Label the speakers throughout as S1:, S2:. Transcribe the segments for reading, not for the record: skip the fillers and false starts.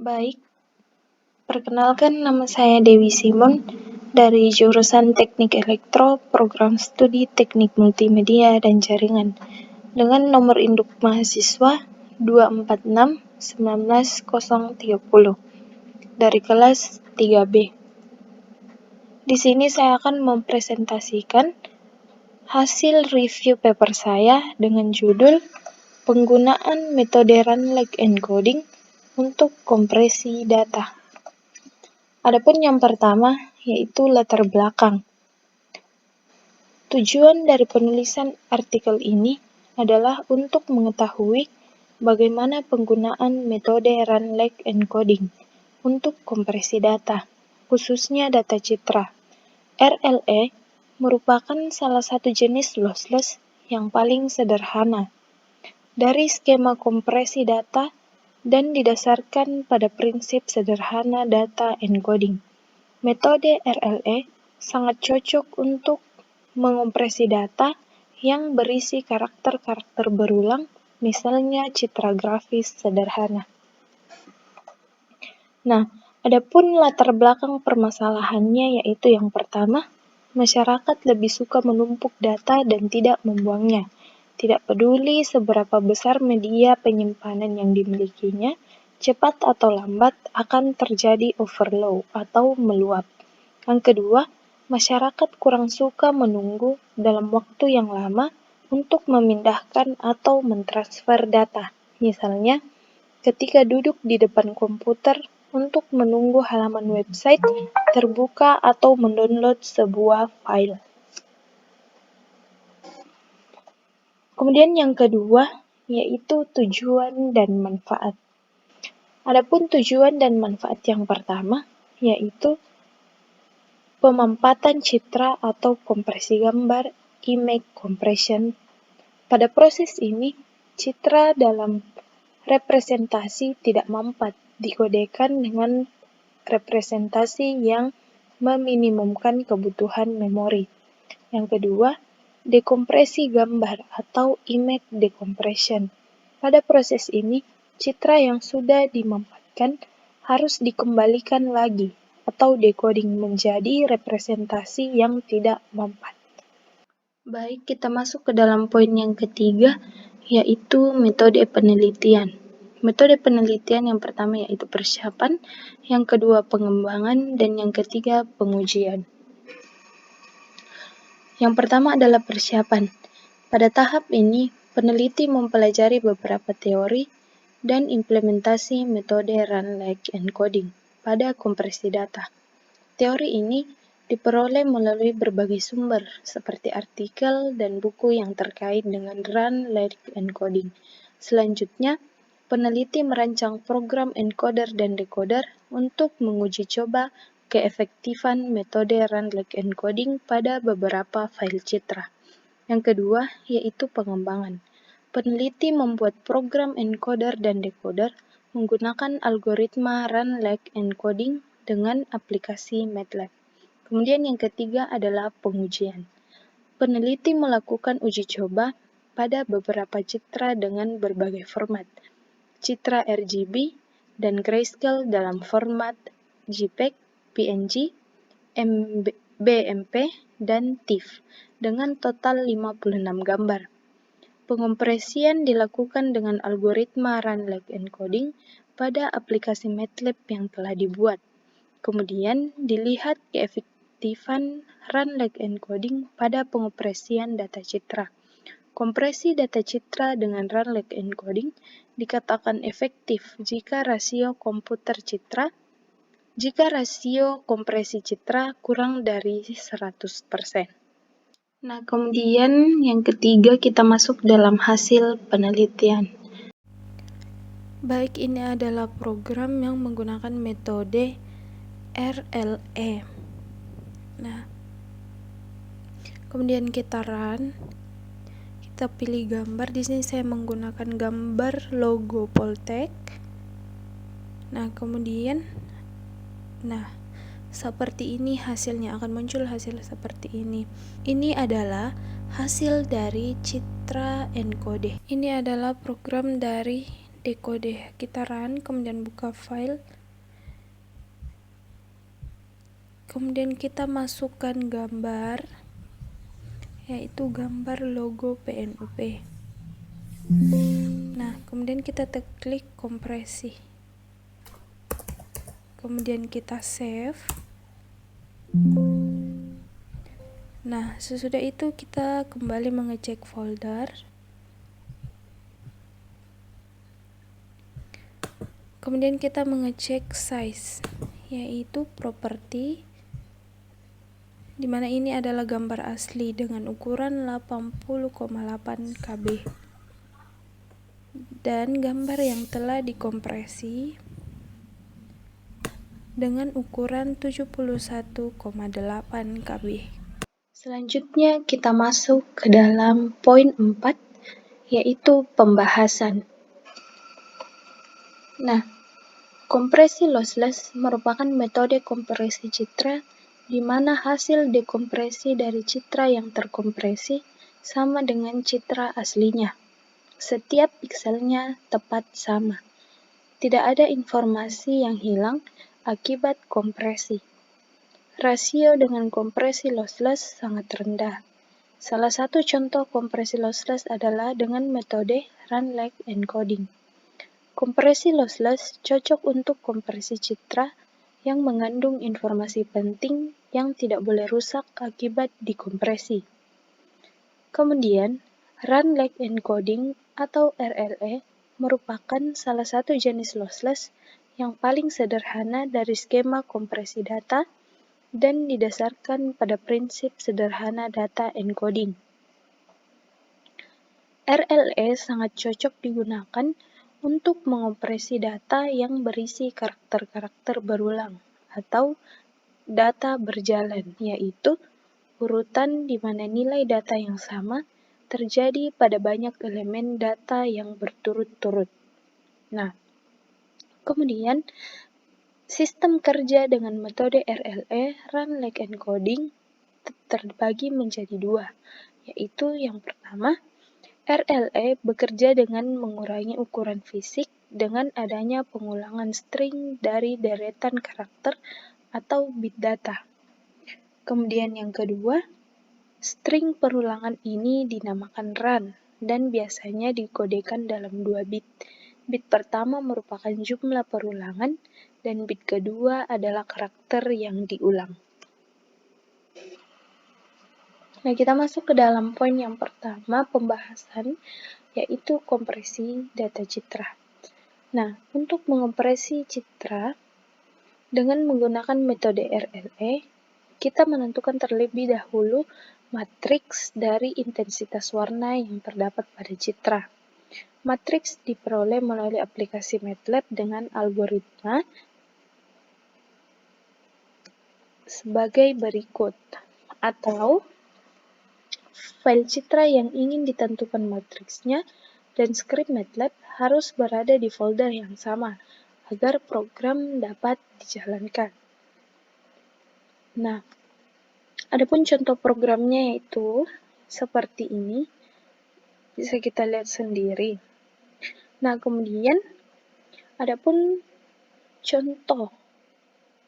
S1: Baik, perkenalkan nama saya Dewi Simon dari jurusan Teknik Elektro, Program Studi Teknik Multimedia dan Jaringan dengan nomor induk mahasiswa 246 19030 dari kelas 3B. Di sini saya akan mempresentasikan hasil review paper saya dengan judul Penggunaan Metode Run-like Encoding untuk Kompresi Data. Adapun yang pertama yaitu latar belakang. Tujuan dari penulisan artikel ini adalah untuk mengetahui bagaimana penggunaan metode Run-like Encoding untuk kompresi data, khususnya data citra. RLE merupakan salah satu jenis lossless yang paling sederhana dari skema kompresi data dan didasarkan pada prinsip sederhana data encoding. Metode RLE sangat cocok untuk mengompresi data yang berisi karakter-karakter berulang, misalnya citra grafis sederhana. Nah, adapun latar belakang permasalahannya yaitu yang pertama, masyarakat lebih suka menumpuk data dan tidak membuangnya. Tidak peduli seberapa besar media penyimpanan yang dimilikinya, cepat atau lambat akan terjadi overload atau meluap. Yang kedua, masyarakat kurang suka menunggu dalam waktu yang lama untuk memindahkan atau mentransfer data. Misalnya, ketika duduk di depan komputer untuk menunggu halaman website terbuka atau mendownload sebuah file. Kemudian yang kedua, yaitu tujuan dan manfaat. Adapun tujuan dan manfaat yang pertama, yaitu pemampatan citra atau kompresi gambar, image compression. Pada proses ini, citra dalam representasi tidak mampat dikodekan dengan representasi yang meminimumkan kebutuhan memori. Yang kedua, dekompresi gambar atau image decompression. Pada proses ini, citra yang sudah dimampatkan harus dikembalikan lagi atau decoding menjadi representasi yang tidak mampat. Baik, kita masuk ke dalam poin yang ketiga, yaitu metode penelitian. Metode penelitian yang pertama yaitu persiapan, yang kedua pengembangan, dan yang ketiga pengujian. Yang pertama adalah persiapan. Pada tahap ini, peneliti mempelajari beberapa teori dan implementasi metode Run-like Encoding pada kompresi data. Teori ini diperoleh melalui berbagai sumber seperti artikel dan buku yang terkait dengan Run-like Encoding. Selanjutnya, peneliti merancang program encoder dan decoder untuk menguji coba keefektifan metode Run-like Encoding pada beberapa file citra. Yang kedua, yaitu pengembangan. Peneliti membuat program encoder dan decoder menggunakan algoritma Run-like Encoding dengan aplikasi MATLAB. Kemudian yang ketiga adalah pengujian. Peneliti melakukan uji coba pada beberapa citra dengan berbagai format. Citra RGB dan grayscale dalam format JPEG, PNG, BMP, dan TIFF dengan total 56 gambar. Pengompresian dilakukan dengan algoritma Run-like Encoding pada aplikasi MATLAB yang telah dibuat. Kemudian dilihat keefektifan Run-like Encoding pada pengoperasian data citra. Kompresi data citra dengan Run-like Encoding dikatakan efektif jika rasio kompresi citra kurang dari 100%. Nah, kemudian yang ketiga kita masuk dalam hasil penelitian. Baik, ini adalah program yang menggunakan metode RLE. Nah, kemudian kita run. Kita pilih gambar. Di sini saya menggunakan gambar logo Poltek. Nah, kemudian seperti ini hasilnya, akan muncul hasil seperti ini. Ini adalah hasil dari citra encode. Ini adalah program dari decode. Kita run, kemudian buka file. Kemudian kita masukkan gambar, yaitu gambar logo PNUP. Nah, kemudian kita klik kompresi. Kemudian kita save. Nah, sesudah itu kita kembali mengecek folder. Kemudian kita mengecek size, yaitu properti, di mana ini adalah gambar asli dengan ukuran 80,8 KB dan gambar yang telah dikompresi dengan ukuran 71,8 KB. Selanjutnya kita masuk ke dalam poin 4, yaitu pembahasan. Nah, kompresi lossless merupakan metode kompresi citra di mana hasil dekompresi dari citra yang terkompresi sama dengan citra aslinya. Setiap pikselnya tepat sama. Tidak ada informasi yang hilang akibat kompresi. Rasio dengan kompresi lossless sangat rendah. Salah satu contoh kompresi lossless adalah dengan metode run like encoding. Kompresi lossless cocok untuk kompresi citra yang mengandung informasi penting yang tidak boleh rusak akibat dikompresi. Kemudian, run like encoding atau RLE merupakan salah satu jenis lossless yang paling sederhana dari skema kompresi data dan didasarkan pada prinsip sederhana data encoding. RLE sangat cocok digunakan untuk mengoperasi data yang berisi karakter-karakter berulang atau data berjalan, yaitu urutan di mana nilai data yang sama terjadi pada banyak elemen data yang berturut-turut. Nah, kemudian sistem kerja dengan metode RLE, run like encoding, terbagi menjadi dua, yaitu yang pertama, RLE bekerja dengan mengurangi ukuran fisik dengan adanya pengulangan string dari deretan karakter atau bit data. Kemudian yang kedua, string perulangan ini dinamakan run dan biasanya dikodekan dalam 2 bit. Bit pertama merupakan jumlah perulangan dan bit kedua adalah karakter yang diulang. Nah, kita masuk ke dalam poin yang pertama, pembahasan, yaitu kompresi data citra. Nah, untuk mengompresi citra dengan menggunakan metode RLE, kita menentukan terlebih dahulu matriks dari intensitas warna yang terdapat pada citra. Matriks diperoleh melalui aplikasi MATLAB dengan algoritma sebagai berikut, atau file citra yang ingin ditentukan matriksnya dan skrip MATLAB harus berada di folder yang sama agar program dapat dijalankan. Nah, adapun contoh programnya yaitu seperti ini, bisa kita lihat sendiri. Nah, kemudian adapun contoh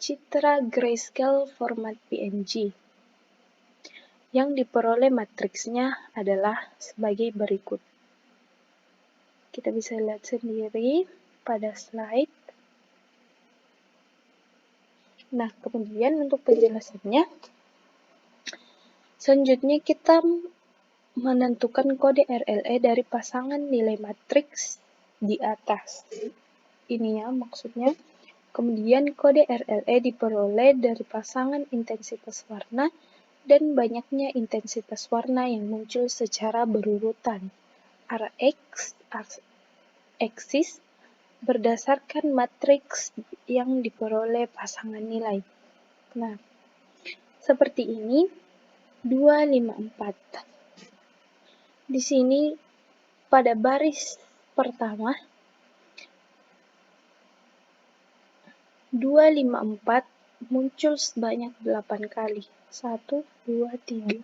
S1: citra grayscale format PNG yang diperoleh matriksnya adalah sebagai berikut. Kita bisa lihat sendiri pada slide. Nah, kemudian untuk penjelasannya, selanjutnya kita menentukan kode RLE dari pasangan nilai matriks di atas. Ini ya maksudnya. Kemudian kode RLE diperoleh dari pasangan intensitas warna dan banyaknya intensitas warna yang muncul secara berurutan. Rx aksis berdasarkan matriks yang diperoleh pasangan nilai. Nah, seperti ini 254. Di sini pada baris pertama 254 muncul sebanyak 8 kali. 1, 2, 3,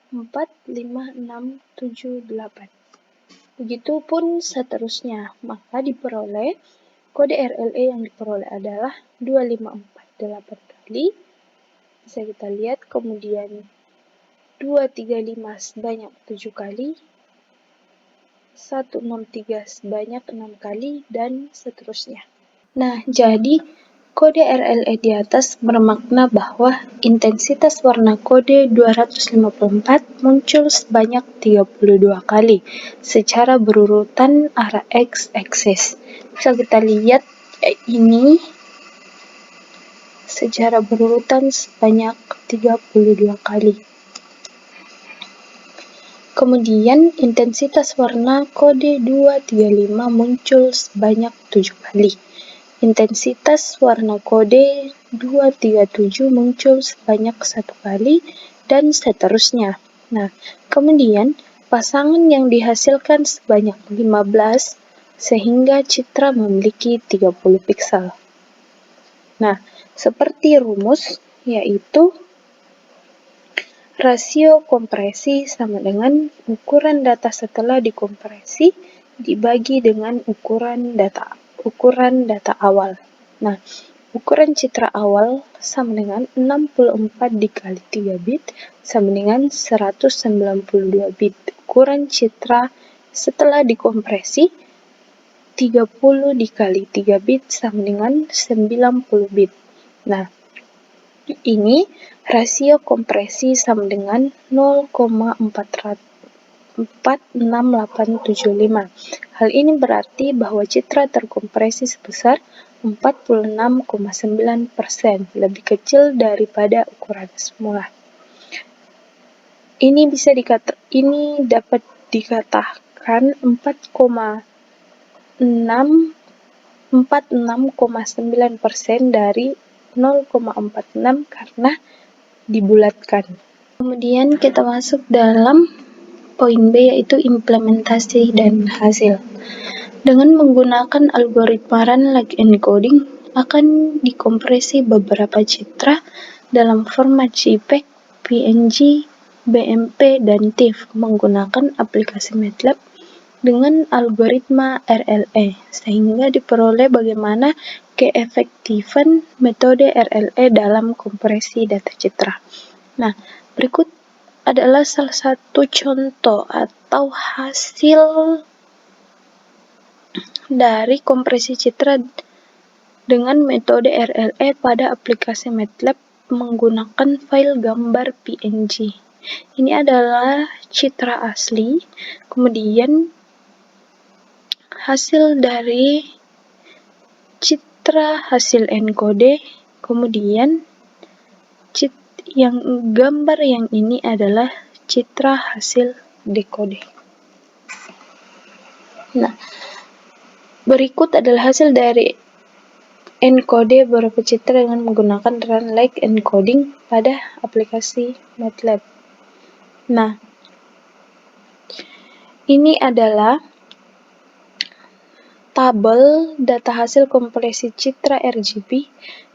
S1: 4, 5, 6, 7, 8. Begitupun seterusnya, maka diperoleh kode RLE yang diperoleh adalah 254 8 kali Bisa kita lihat, kemudian 235 sebanyak 7 kali, 163 sebanyak 6 kali, dan seterusnya. Nah, jadi kode RLE di atas bermakna bahwa intensitas warna kode 254 muncul sebanyak 32 kali secara berurutan arah x-aksis. Bisa kita lihat ini secara berurutan sebanyak 32 kali. Kemudian intensitas warna kode 235 muncul sebanyak 7 kali. Intensitas warna kode 237 muncul sebanyak 1 kali, dan seterusnya. Nah, kemudian pasangan yang dihasilkan sebanyak 15, sehingga citra memiliki 30 piksel. Nah, seperti rumus, yaitu rasio kompresi sama dengan ukuran data setelah dikompresi dibagi dengan ukuran data awal. Nah, ukuran citra awal sama dengan 64 dikali 3 bit sama dengan 192 bit. Ukuran citra setelah dikompresi 30 dikali 3 bit sama dengan 90 bit. Nah, ini rasio kompresi sama dengan 0,46875. Hal ini berarti bahwa citra terkompresi sebesar 46,9%, lebih kecil daripada ukuran semula. Ini dapat dikatakan 46,9% dari 0,46 karena dibulatkan. Kemudian kita masuk dalam poin B, yaitu implementasi dan hasil. Dengan menggunakan algoritma run-like encoding, akan dikompresi beberapa citra dalam format JPEG, PNG, BMP, dan TIFF menggunakan aplikasi MATLAB dengan algoritma RLE, sehingga diperoleh bagaimana keefektifan metode RLE dalam kompresi data citra. Nah, berikut adalah salah satu contoh atau hasil dari kompresi citra dengan metode RLE pada aplikasi MATLAB menggunakan file gambar PNG. Ini adalah citra asli, kemudian hasil dari citra hasil enkode, kemudian gambar yang ini adalah citra hasil dekode. Nah, berikut adalah hasil dari enkode beberapa citra dengan menggunakan run-like encoding pada aplikasi MATLAB. Nah, ini adalah tabel data hasil kompresi citra RGB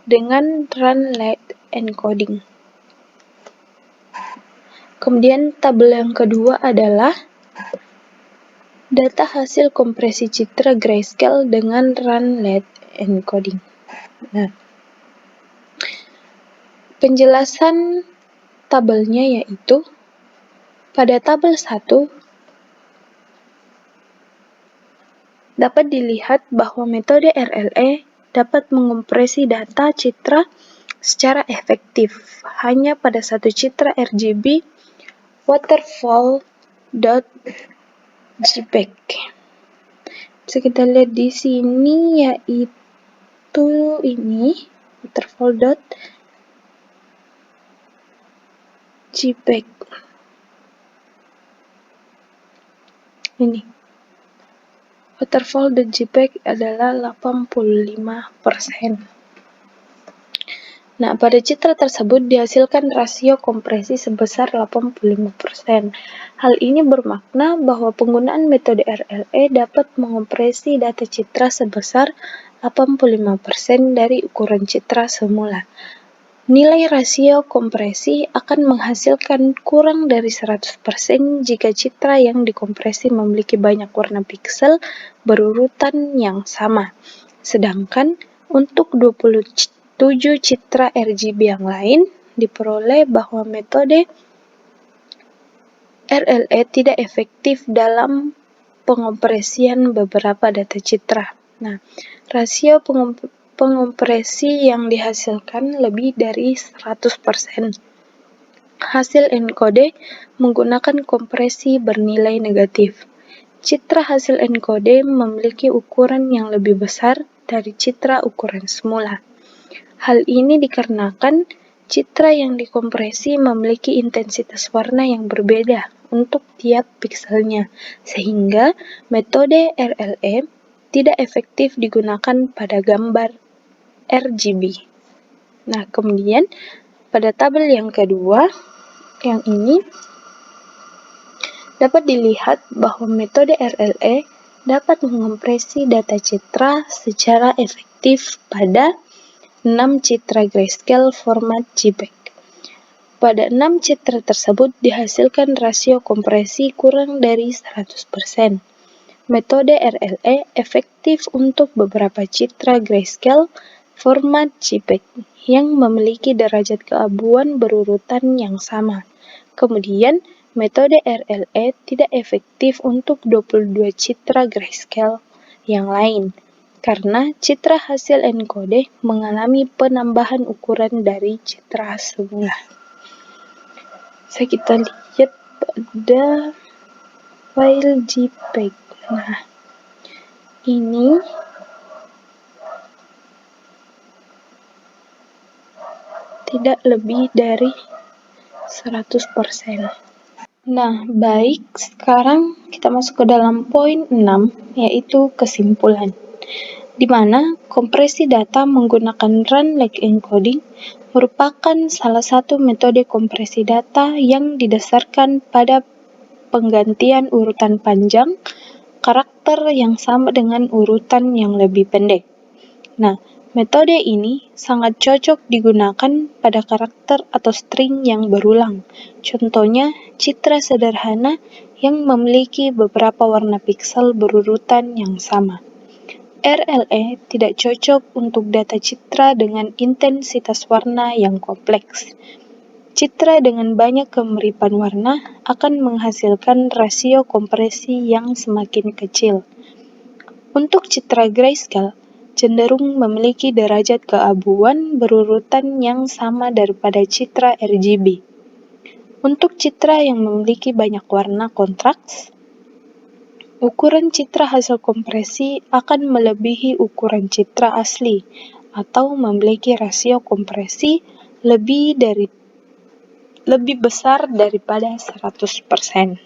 S1: dengan run-like encoding. Kemudian tabel yang kedua adalah data hasil kompresi citra grayscale dengan run-like encoding. Nah, penjelasan tabelnya yaitu pada tabel 1 dapat dilihat bahwa metode RLE dapat menkompresi data citra secara efektif hanya pada satu citra RGB waterfall.jpg. Bisa kita lihat di sini, yaitu ini waterfall.jpg. Ini waterfall.jpg adalah 85%. Nah, pada citra tersebut dihasilkan rasio kompresi sebesar 85%. Hal ini bermakna bahwa penggunaan metode RLE dapat menkompresi data citra sebesar 85% dari ukuran citra semula. Nilai rasio kompresi akan menghasilkan kurang dari 100% jika citra yang dikompresi memiliki banyak warna piksel berurutan yang sama. Sedangkan untuk 27 citra RGB yang lain, diperoleh bahwa metode RLE tidak efektif dalam pengompresian beberapa data citra. Nah, rasio pengompresi yang dihasilkan lebih dari 100%. Hasil enkode menggunakan kompresi bernilai negatif. Citra hasil enkode memiliki ukuran yang lebih besar dari citra ukuran semula. Hal ini dikarenakan citra yang dikompresi memiliki intensitas warna yang berbeda untuk tiap pikselnya, sehingga metode RLE tidak efektif digunakan pada gambar RGB. Nah, kemudian pada tabel yang kedua, yang ini dapat dilihat bahwa metode RLE dapat mengompresi data citra secara efektif pada 6 citra grayscale format JPEG. Pada 6 citra tersebut dihasilkan rasio kompresi kurang dari 100%. Metode RLE efektif untuk beberapa citra grayscale format JPEG yang memiliki derajat keabuan berurutan yang sama. Kemudian, metode RLE tidak efektif untuk 22 citra grayscale yang lain, karena citra hasil enkode mengalami penambahan ukuran dari citra semula. Kita lihat pada file JPEG. Nah, ini tidak lebih dari 100%. Nah, baik, sekarang kita masuk ke dalam poin 6, yaitu kesimpulan, di mana kompresi data menggunakan run like encoding merupakan salah satu metode kompresi data yang didasarkan pada penggantian urutan panjang karakter yang sama dengan urutan yang lebih pendek. Nah, metode ini sangat cocok digunakan pada karakter atau string yang berulang. Contohnya, citra sederhana yang memiliki beberapa warna piksel berurutan yang sama. RLE tidak cocok untuk data citra dengan intensitas warna yang kompleks. Citra dengan banyak kemiripan warna akan menghasilkan rasio kompresi yang semakin kecil. Untuk citra grayscale, cenderung memiliki derajat keabuan berurutan yang sama daripada citra RGB. Untuk citra yang memiliki banyak warna kontras, ukuran citra hasil kompresi akan melebihi ukuran citra asli atau memiliki rasio kompresi lebih besar daripada 100%.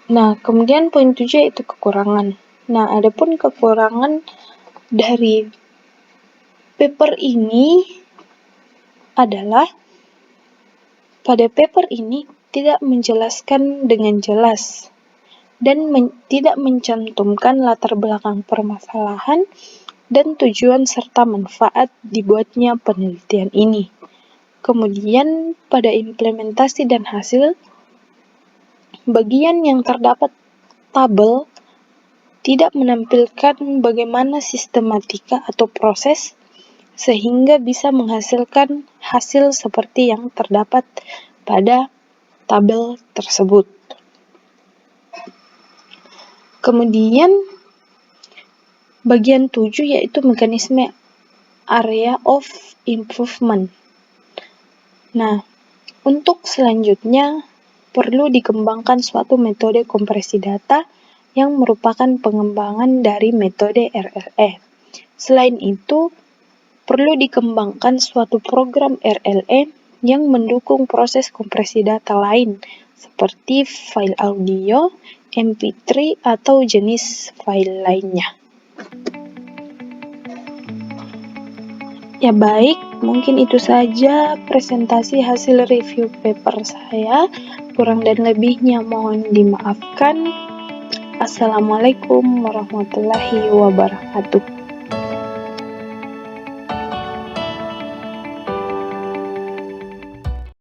S1: Nah, kemudian poin 7 yaitu kekurangan. Nah, adapun kekurangan dari paper ini adalah pada paper ini tidak menjelaskan dengan jelas dan tidak mencantumkan latar belakang permasalahan dan tujuan serta manfaat dibuatnya penelitian ini. Kemudian pada implementasi dan hasil, bagian yang terdapat tabel tidak menampilkan bagaimana sistematika atau proses sehingga bisa menghasilkan hasil seperti yang terdapat pada tabel tersebut. Kemudian bagian 7 yaitu mekanisme area of improvement. Nah, untuk selanjutnya perlu dikembangkan suatu metode kompresi data yang merupakan pengembangan dari metode RLE. Selain itu, perlu dikembangkan suatu program RLE yang mendukung proses kompresi data lain seperti file audio, MP3, atau jenis file lainnya. Ya baik, mungkin itu saja presentasi hasil review paper saya. Kurang dan lebihnya mohon dimaafkan. Assalamualaikum warahmatullahi wabarakatuh.